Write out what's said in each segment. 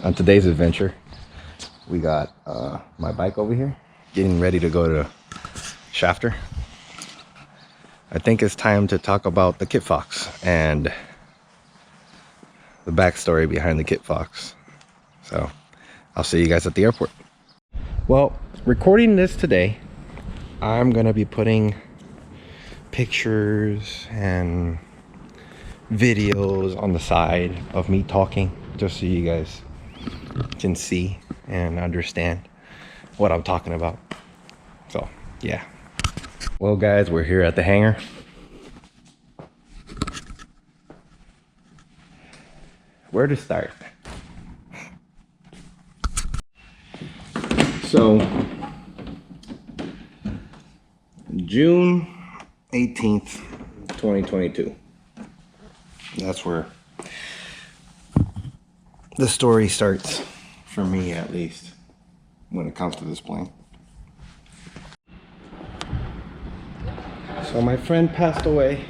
On today's adventure, we got my bike over here, getting ready to go to Shafter. I think it's time to talk about the Kitfox and the backstory behind the Kitfox. So I'll see you guys at the airport. Well, recording this today, I'm gonna be putting pictures and videos on the side of me talking, just so you guys can see and understand what I'm talking about. So yeah. Well guys, we're here at the hangar. Where to start? So June 18th, 2022. That's where the story starts, for me at least, when it comes to this plane. So my friend passed away,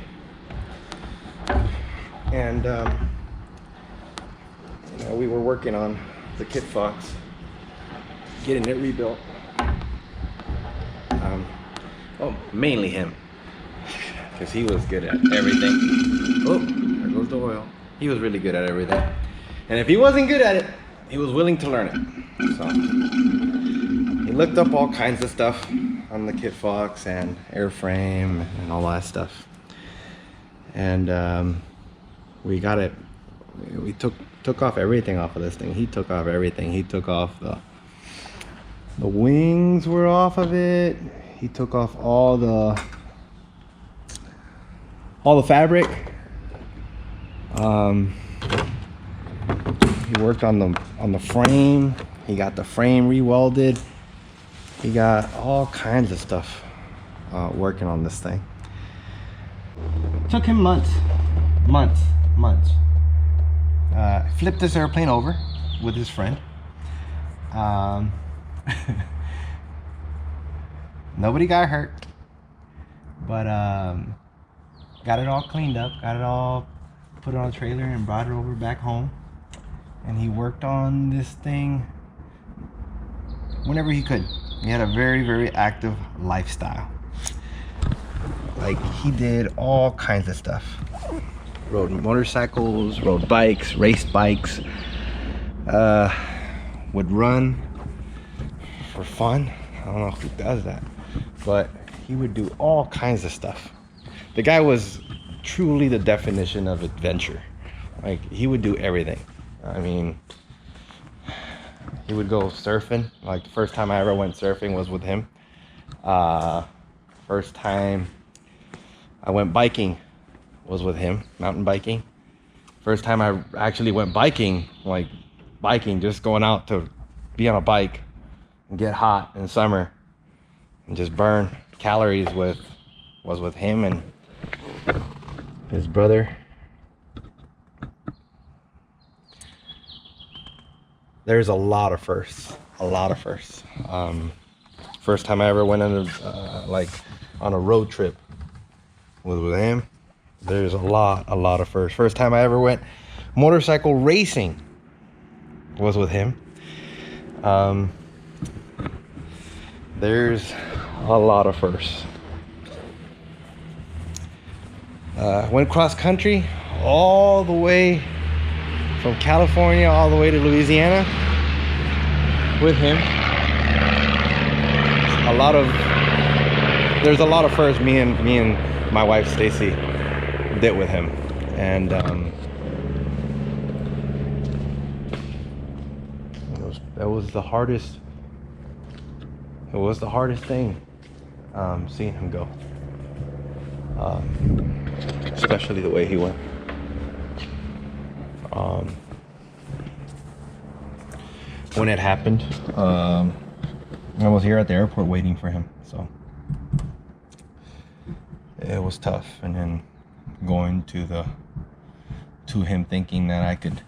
and you know, we were working on the Kitfox, getting it rebuilt. Oh, mainly him, because he was good at everything. Oh, there goes the oil. He was really good at everything. And if he wasn't good at it, he was willing to learn it. So he looked up all kinds of stuff on the Kitfox and airframe and all that stuff. And we got it. We took off everything off of this thing. He took off everything. He took off the wings were off of it. He took off all the fabric. He worked on the frame. He got the frame re-welded. He got all kinds of stuff working on this thing. Took him months. Flipped this airplane over with his friend. Nobody got hurt, but got it all cleaned up, got it all put it on a trailer and brought it over back home. And he worked on this thing whenever he could. He had a very, very active lifestyle. Like, he did all kinds of stuff. Rode motorcycles, rode bikes, raced bikes, would run for fun. I don't know who does that, but he would do all kinds of stuff. The guy was truly the definition of adventure. Like, he would do everything. I mean, he would go surfing. Like, the first time I ever went surfing was with him. First time I went biking was with him, mountain biking. First time I actually went biking, like biking, just going out to be on a bike and get hot in summer and just burn calories was with him and his brother. There's a lot of firsts, first time I ever went on a road trip was with him. There's a lot of firsts. First time I ever went motorcycle racing was with him. There's a lot of firsts. Went cross country all the way from California all the way to Louisiana with him. There's a lot of firsts me and my wife Stacy did with him, and it was the hardest thing, seeing him go, especially the way he went. When it happened, I was here at the airport waiting for him, so it was tough. And then going to him thinking that I could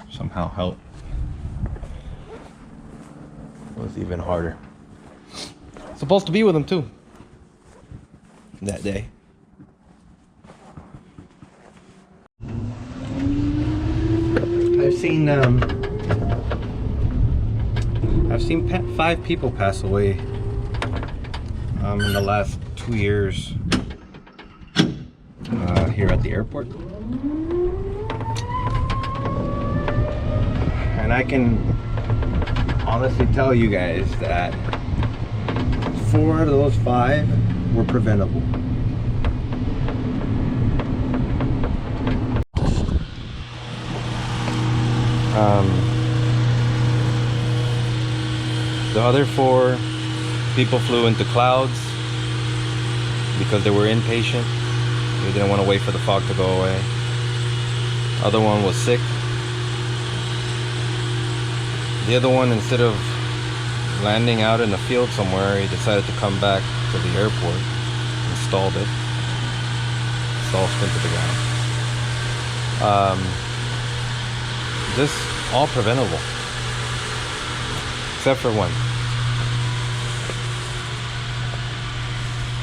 somehow help was even harder. Supposed to be with him too that day. I've seen I've seen 5 people pass away in the last 2 years here at the airport. And I can honestly tell you guys that 4 out of those 5 were preventable. The other 4 people flew into clouds because they were impatient. They didn't want to wait for the fog to go away. Other one was sick. The other one, instead of landing out in the field somewhere, he decided to come back to the airport and stalled it. Stall sprint to the ground. This all preventable, except for one.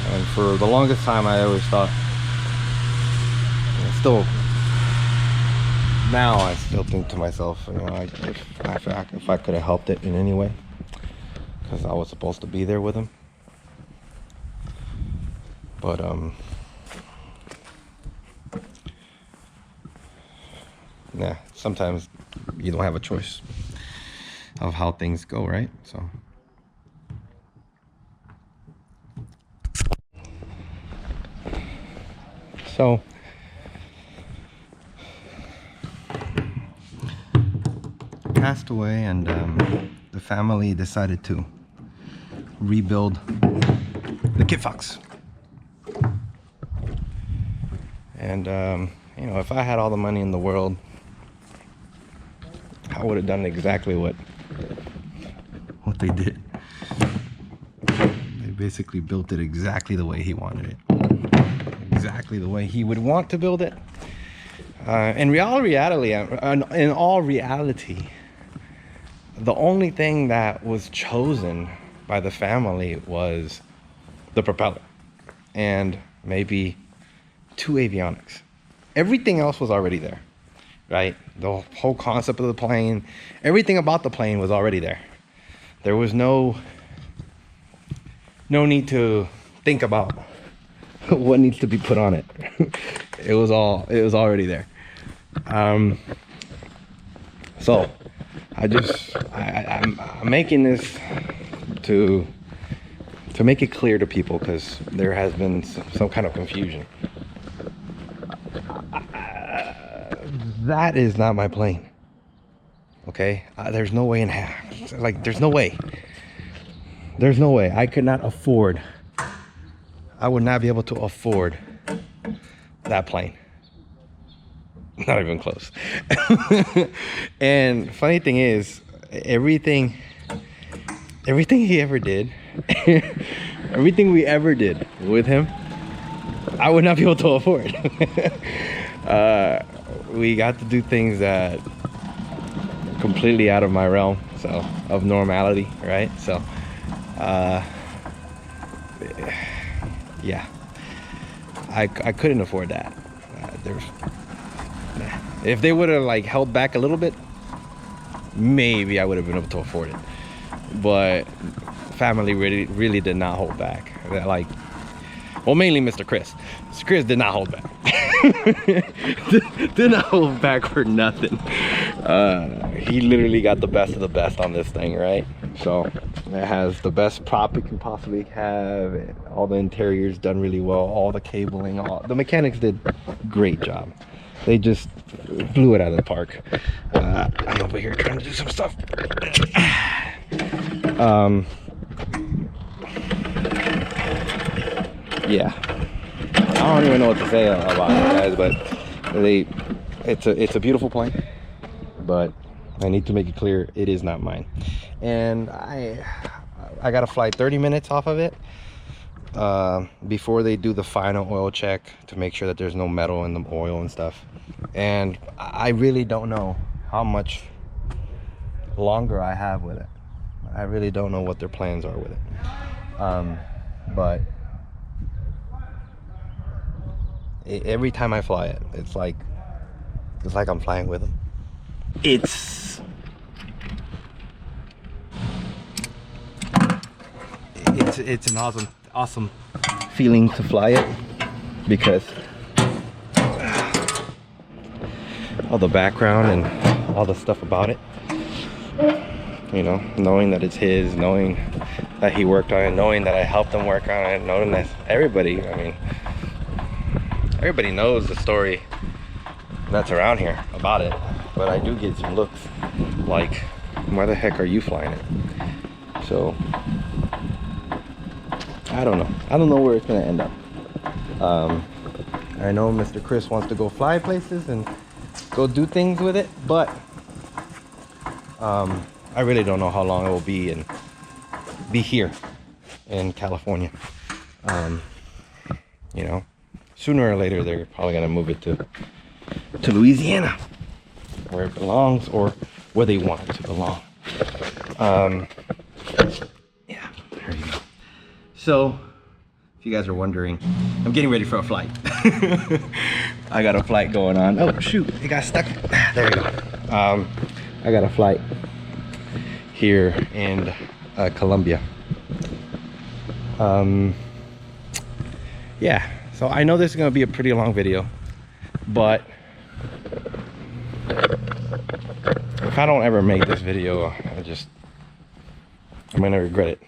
And for the longest time, I always thought, now I still think to myself, you know, if I could have helped it in any way, because I was supposed to be there with him. But yeah, sometimes you don't have a choice of how things go, right? So passed away, and the family decided to rebuild the Kitfox. And you know, if I had all the money in the world, I would have done exactly what they did. They basically built it exactly the way he wanted it, exactly the way he would want to build it. In all reality, the only thing that was chosen by the family was the propeller and maybe 2 avionics. Everything else was already there, right? The whole concept of the plane, everything about the plane was already there. There was no need to think about what needs to be put on it. It was already there. So I'm making this to make it clear to people, because there has been some kind of confusion. That is not my plane. Okay, there's no way in hell. Like, there's no way. There's no way. I could not afford. I would not be able to afford that plane. Not even close. And funny thing is, everything he ever did, everything we ever did with him, I would not be able to afford. We got to do things that completely out of my realm, so of normality, right? So yeah, I couldn't afford that. If they would have like held back a little bit, maybe I would have been able to afford it. But family really did not hold back. Like, well, mainly Mr. Chris. Mr. Chris did not hold back. did not hold back for nothing. He literally got the best of the best on this thing, right? So it has the best prop it can possibly have. All the interiors done really well. All the cabling, the mechanics did a great job. They just blew it out of the park. I'm over here trying to do some stuff. Yeah, I don't even know what to say about it, guys, but it's a beautiful plane, but I need to make it clear it is not mine. And I gotta fly 30 minutes off of it before they do the final oil check to make sure that there's no metal in the oil and stuff. And I really don't know how much longer I have with it. I really don't know what their plans are with it. But every time I fly it, it's like I'm flying with them. It's it's an awesome feeling to fly it, because all the background and all the stuff about it, you know, knowing that it's his, knowing that he worked on it, knowing that I helped him work on it, knowing that everybody, I mean, everybody knows the story that's around here about it. But I do get some looks like, why the heck are you flying it? So I don't know where it's gonna end up. I know Mr. Chris wants to go fly places and go do things with it, but I really don't know how long it will be and be here in California. You know, sooner or later they're probably gonna move it to Louisiana, where it belongs, or where they want it to belong. Yeah, there you go. So if you guys are wondering, I'm getting ready for a flight. I got a flight going on. Oh shoot, it got stuck. There we go. I got a flight here in Colombia. Yeah, so I know this is gonna be a pretty long video, but if I don't ever make this video, I'm gonna regret it.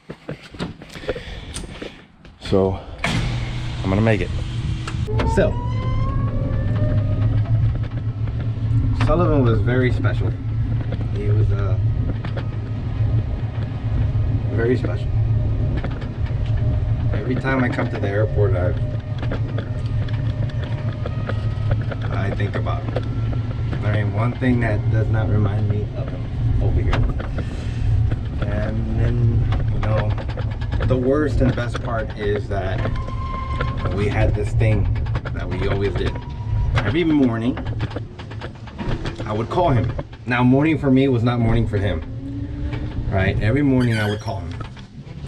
So I'm gonna make it. So Sullivan was very special. He was very special. Every time I come to the airport, I think about him. There ain't one thing that does not remind me of him over here. And then, you know, the worst and best part is that we had this thing that we always did. Every morning, I would call him. Now, morning for me was not morning for him, right? Every morning I would call him.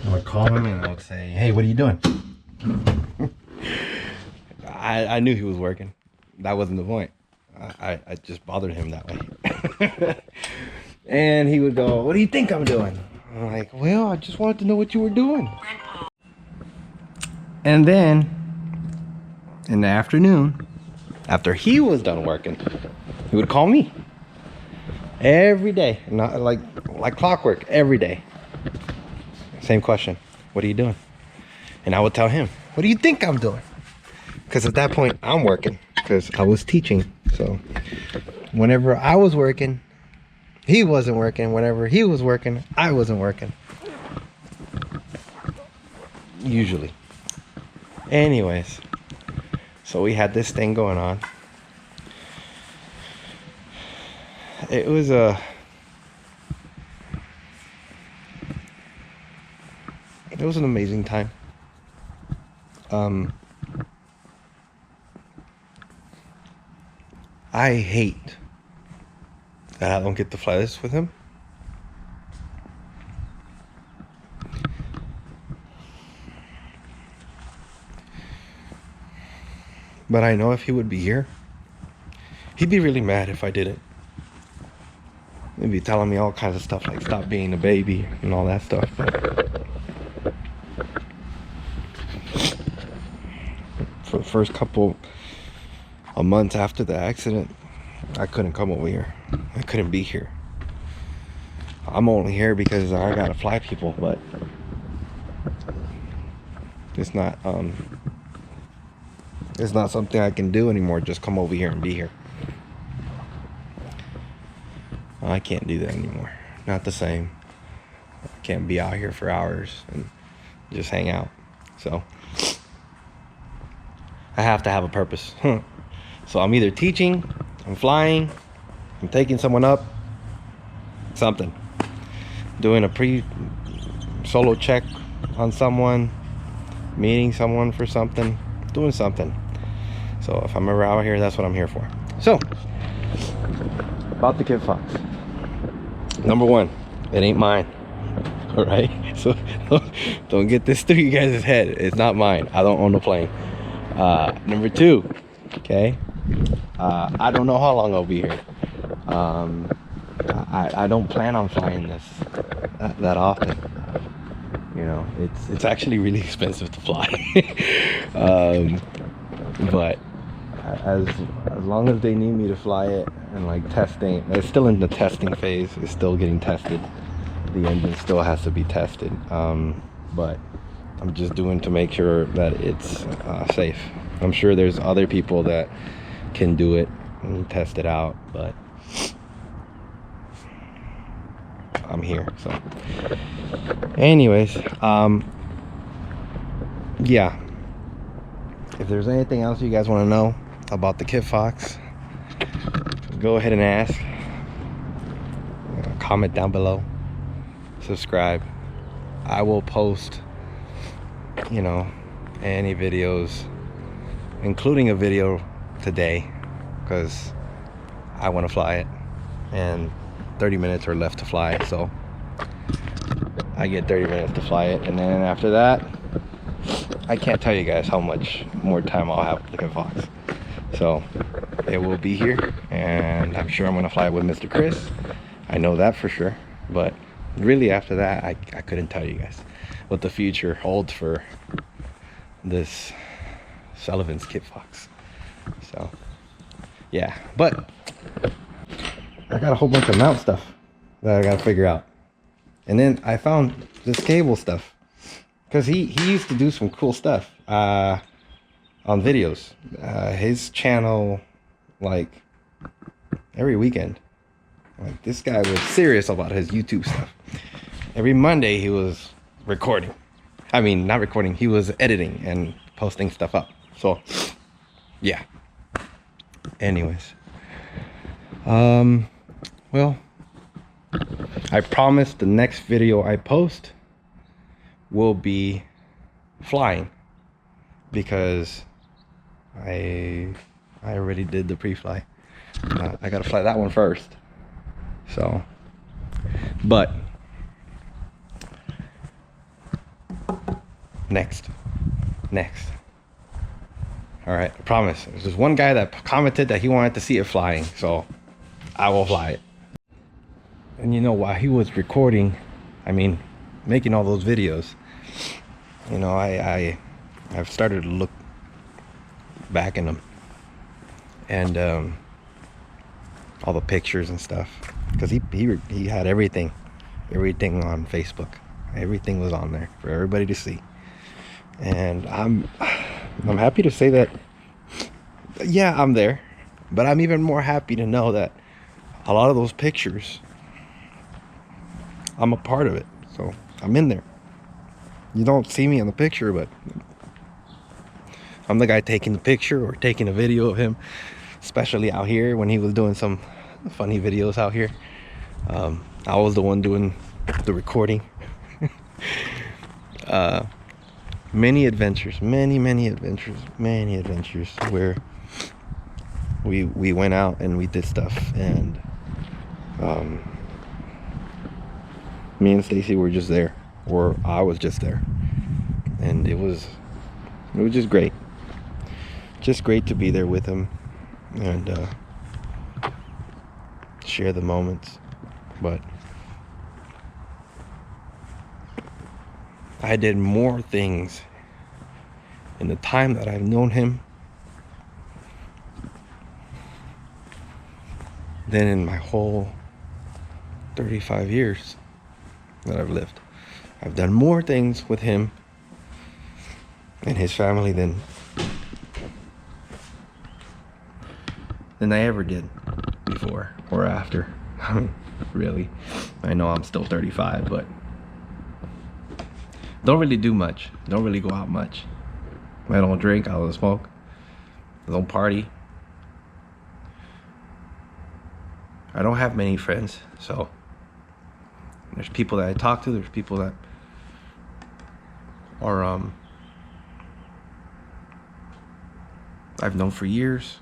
I would call him and I would say, hey, what are you doing? I knew he was working. That wasn't the point. I just bothered him that way. And he would go, what do you think I'm doing? I'm like, well, I just wanted to know what you were doing. And then in the afternoon, after he was done working, he would call me every day, not like clockwork, every day. Same question, what are you doing? And I would tell him, what do you think I'm doing? Because at that point I'm working, because I was teaching. So whenever I was working, he wasn't working. Whenever he was working, I wasn't working. Usually. Anyways, so we had this thing going on. It was an amazing time. I hate that I don't get to fly this with him. But I know if he would be here, he'd be really mad if I did it. He'd be telling me all kinds of stuff like stop being a baby and all that stuff. But for the first couple of months after the accident, I couldn't come over here. I couldn't be here. I'm only here because I gotta fly people, but it's not something I can do anymore. Just come over here and be here. I can't do that anymore. Not the same. I can't be out here for hours and just hang out. So I have to have a purpose. So I'm either teaching, I'm flying, I'm taking someone up, something. Doing a pre-solo check on someone, meeting someone for something, doing something. So if I'm ever out here, that's what I'm here for. So, about the Kitfox. Number one, it ain't mine. All right? So don't get this through you guys' head. It's not mine. I don't own the plane. Number two, okay? I don't know how long I'll be here. I don't plan on flying this that often. You know, it's actually really expensive to fly. But as long as they need me to fly it, and like testing, it's still in the testing phase. It's still getting tested. The engine still has to be tested. But I'm just doing to make sure that it's safe. I'm sure there's other people that can do it and test it out, but I'm here. So anyways, yeah, if there's anything else you guys want to know about the Kitfox, go ahead and ask. Comment down below, subscribe. I will post, you know, any videos, including a video today, because I want to fly it, and 30 minutes are left to fly, so I get 30 minutes to fly it, and then after that, I can't tell you guys how much more time I'll have with the Kitfox. So it will be here, and I'm sure I'm gonna fly it with Mr. Chris. I know that for sure, but really after that, I couldn't tell you guys what the future holds for this Sullivan's Kitfox. So yeah, but I got a whole bunch of mount stuff that I gotta figure out. And then I found this cable stuff, because he used to do some cool stuff on videos. His channel, like every weekend, like this guy was serious about his YouTube stuff. Every Monday he was recording. I mean, not recording, he was editing and posting stuff up. So yeah, anyways, well, I promise the next video I post will be flying, because I already did the pre-fly. I gotta fly that one first. So, but next. All right, I promise. There's just one guy that commented that he wanted to see it flying, so I will fly it. And you know, while he was recording, I mean, making all those videos, you know, I've started to look back in them, and all the pictures and stuff, because he had everything on Facebook. Everything was on there for everybody to see, and I'm happy to say that, yeah, I'm there, but I'm even more happy to know that a lot of those pictures, I'm a part of it. So I'm in there. You don't see me in the picture, but I'm the guy taking the picture or taking a video of him, especially out here when he was doing some funny videos out here. I was the one doing the recording. Many adventures where we went out and we did stuff, and me and Stacy were just there, or I was just there, and it was just great to be there with him and share the moments. But I did more things in the time that I've known him than in my whole 35 years that I've lived. I've done more things with him and his family than I ever did before or after. I mean, really, I know I'm still 35, but don't really do much. Don't really go out much. I don't drink, I don't smoke, I don't party. I don't have many friends, so there's people that I talk to, there's people that are I've known for years.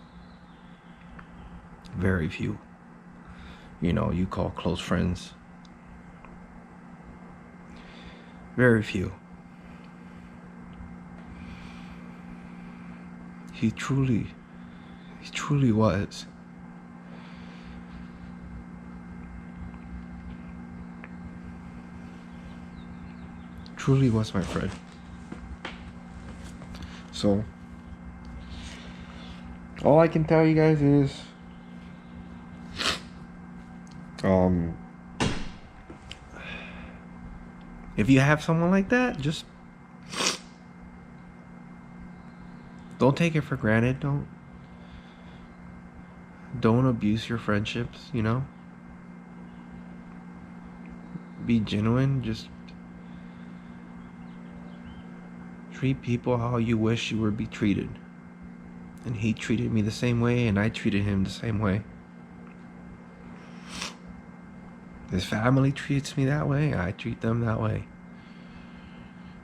Very few, you know, you call close friends. Very few. He truly was truly was my friend. So all I can tell you guys is if you have someone like that, just don't take it for granted. Don't abuse your friendships, you know? Be genuine. Just treat people how you wish you would be treated. And he treated me the same way, and I treated him the same way. His family treats me that way, I treat them that way.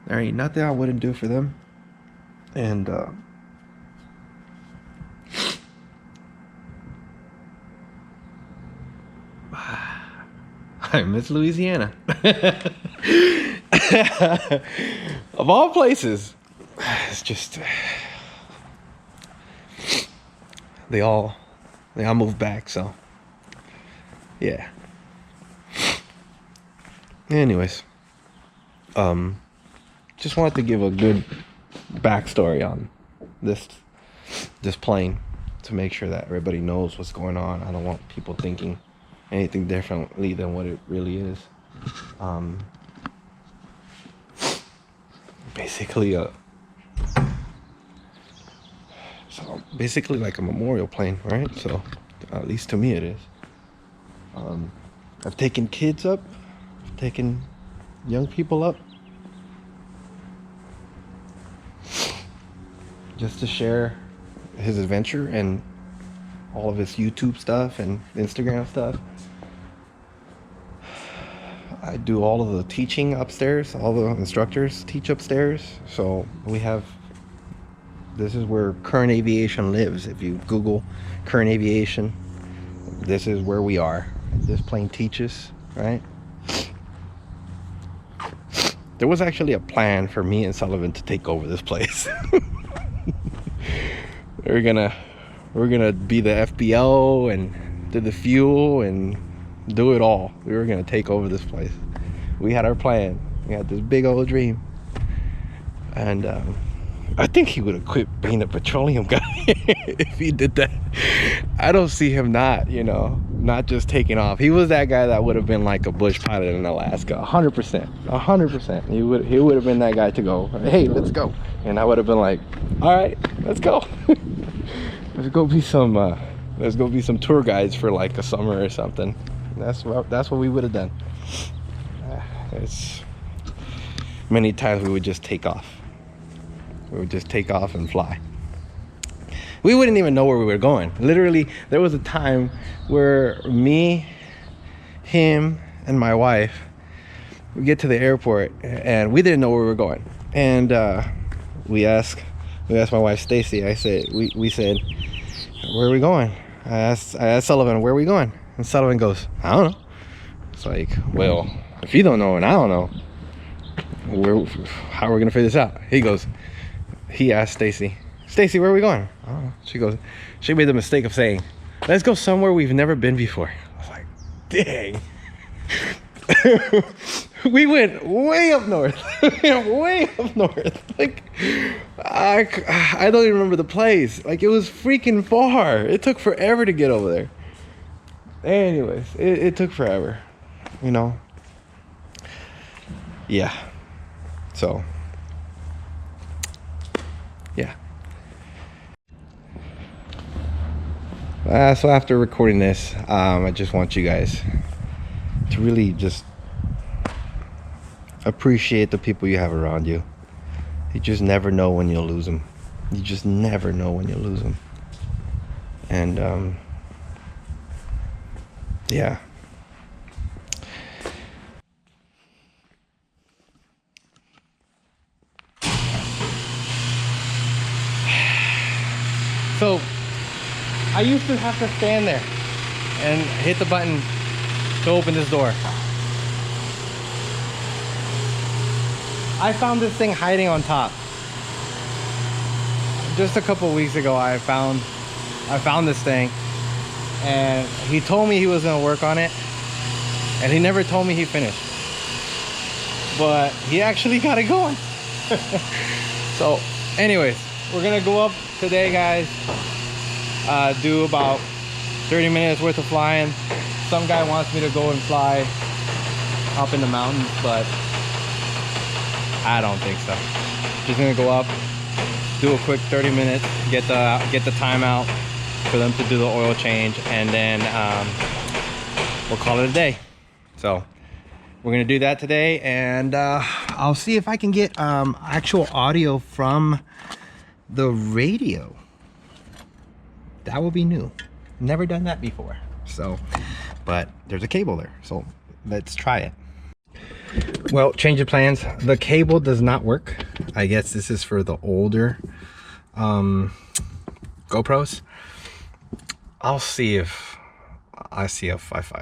There ain't nothing I wouldn't do for them. And I miss Louisiana. Of all places. It's just they all moved back, so yeah. Anyways, just wanted to give a good backstory on this plane to make sure that everybody knows what's going on. I don't want people thinking anything differently than what it really is. Basically like a memorial plane, right? So at least to me it is. I've taken kids up, I've taken young people up, just to share his adventure and all of his YouTube stuff and Instagram stuff. I do all of the teaching upstairs. All the instructors teach upstairs. So this is where Current Aviation lives. If you Google Current Aviation, this is where we are. This plane teaches, right? There was actually a plan for me and Sullivan to take over this place. We're gonna be the FBO and do the fuel and do it all. We were gonna take over this place. We had our plan. We had this big old dream. And I think he would have quit being a petroleum guy if he did that. I don't see him not just taking off. He was that guy that would have been like a bush pilot in Alaska, 100%. He would have been that guy to go, hey, let's go. And I would have been like, all right, let's go. Let's go be some tour guides for like a summer or something. That's what we would have done. It's many times we would just take off. We would just take off and fly. We wouldn't even know where we were going. Literally, there was a time where me, him, and my wife, we get to the airport and we didn't know where we were going. And we asked my wife Stacy. We said, where are we going? I asked Sullivan, where are we going? And Sullivan goes, I don't know. It's like, well, if you don't know and I don't know, how are we gonna figure this out? He asked Stacy, where are we going? I don't know. She made the mistake of saying, let's go somewhere we've never been before. I was like, dang. We went way up north. Like, I don't even remember the place. Like, it was freaking far. It took forever to get over there. Anyways, it took forever, yeah. So yeah. So after recording this, I just want you guys to really just appreciate the people you have around you. You just never know when you'll lose them. And yeah. So I used to have to stand there and hit the button to open this door. I found this thing hiding on top. Just a couple weeks ago I found this thing, and he told me he was gonna work on it, and he never told me he finished. but he actually got it going. So anyways, we're gonna go up today, guys. Do about 30 minutes worth of flying. Some guy wants me to go and fly up in the mountains, but I don't think so. Just gonna go up, do a quick 30 minutes, get the time out for them to do the oil change, and then we'll call it a day. So we're gonna do that today, and I'll see if I can get actual audio from the radio. That will be new. Never done that before. So, but there's a cable there, so let's try it. Well, change of plans. The cable does not work. I guess this is for the older GoPros. I'll see if I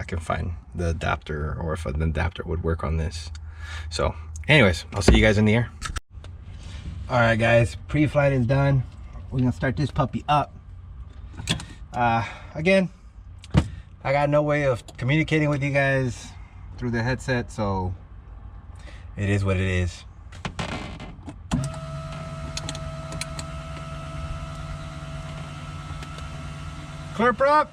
can find the adapter, or if an adapter would work on this. So anyways, I'll see you guys in the air. All right, guys, pre-flight is done. We're gonna start this puppy up. Again, I got no way of communicating with you guys through the headset, so it is what it is. Clear prop.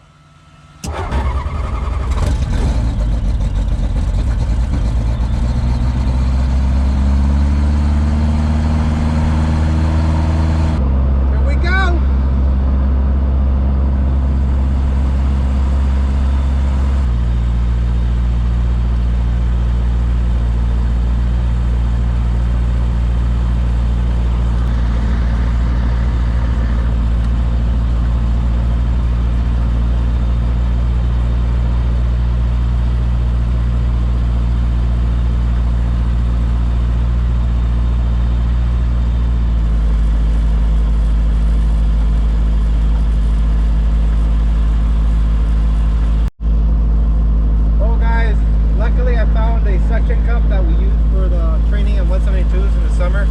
Suction cup that we use for the training of 172s in the summer.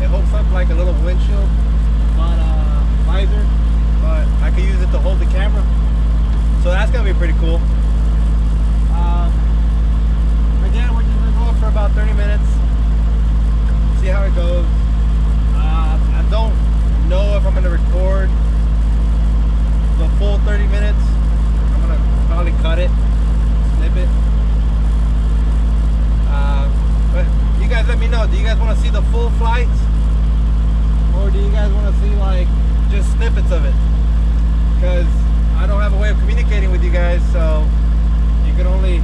It hooks up like a little windshield on a visor, but I could use it to hold the camera, so that's gonna be pretty cool. Again, we're just gonna go for about 30 minutes, see how it goes. I don't know if I'm gonna record the full 30 minutes. I'm gonna probably cut it, snip it. But you guys let me know, do you guys want to see the full flights, or do you guys want to see like just snippets of it? Because I don't have a way of communicating with you guys, so you can only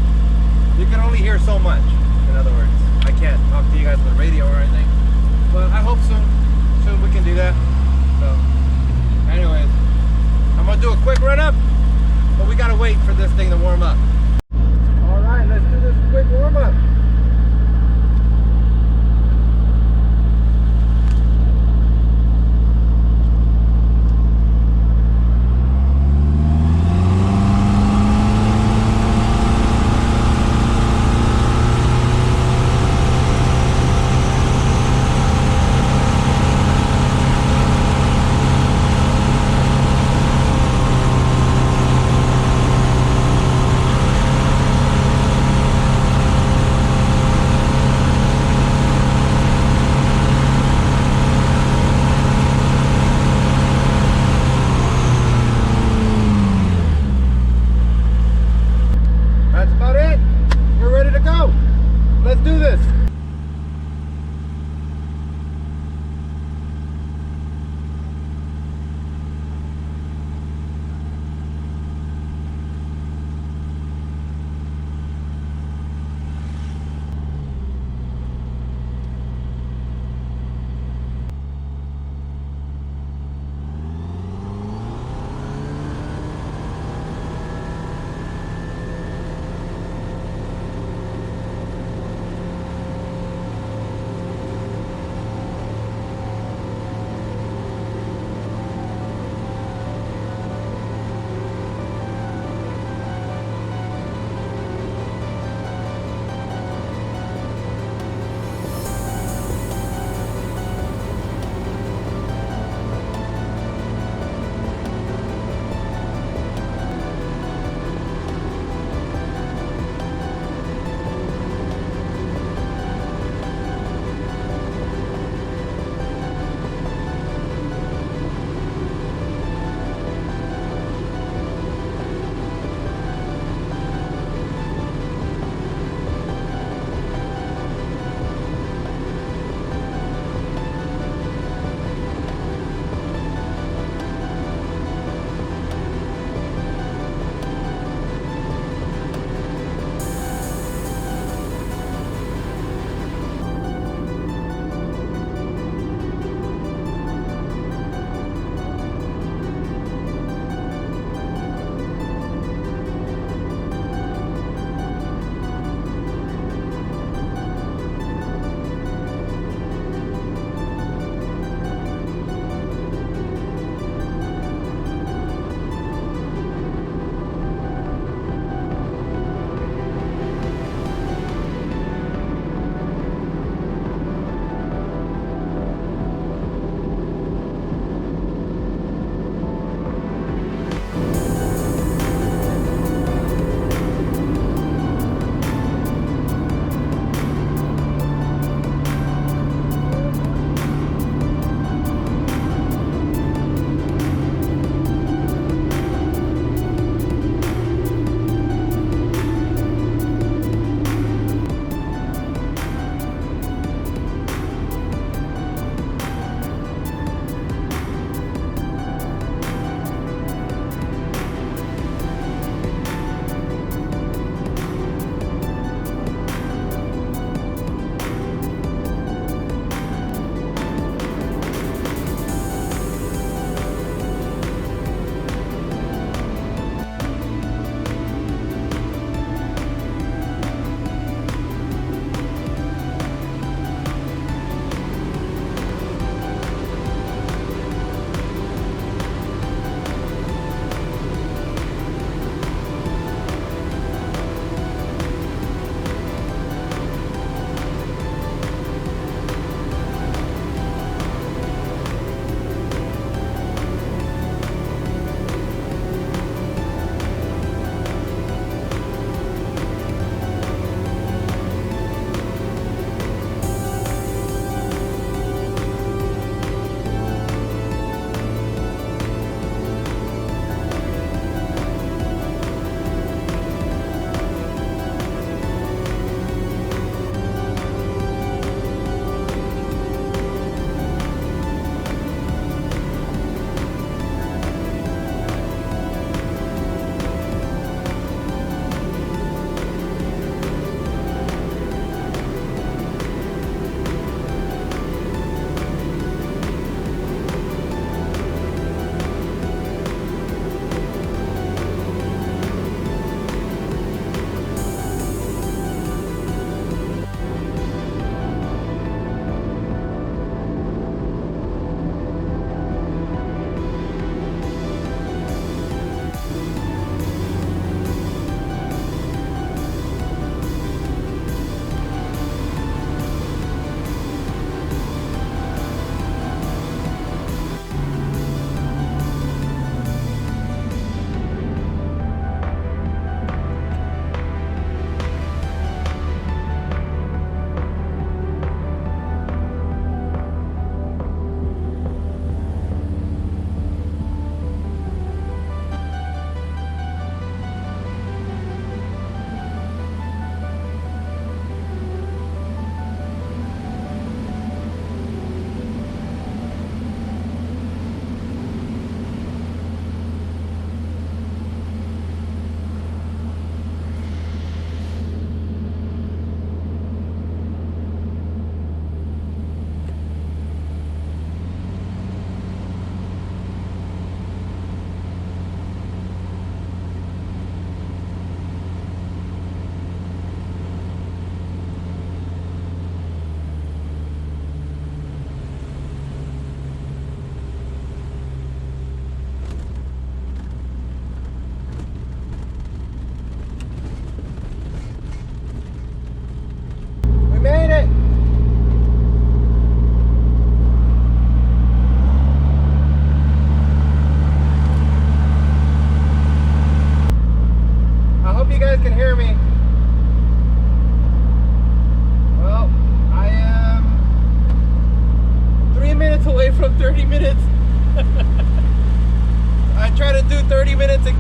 hear so much. In other words, I can't talk to you guys on the radio or anything, but I hope soon we can do that. So anyways, I'm gonna do a quick run up, but we gotta wait for this thing to warm up. All right, let's do this quick warm up.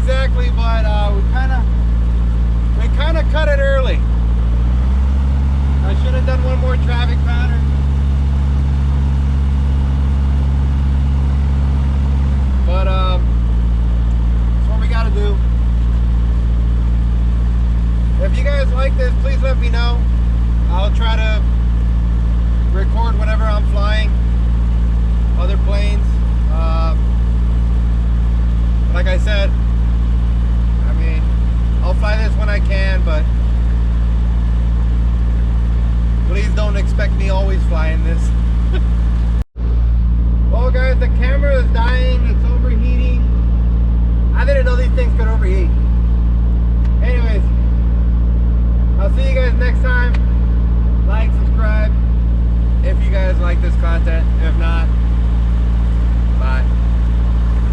exactly, but we kind of cut it early. I should have done one more traffic pattern. But that's what we got to do. If you guys like this, please let me know. I'll try to record whenever I'm flying other planes. Like I said, I mean, I'll fly this when I can, but please don't expect me always flying this. Well guys, the camera is dying, it's overheating. I didn't know these things could overheat. Anyways, I'll see you guys next time. Like, subscribe if you guys like this content. If not,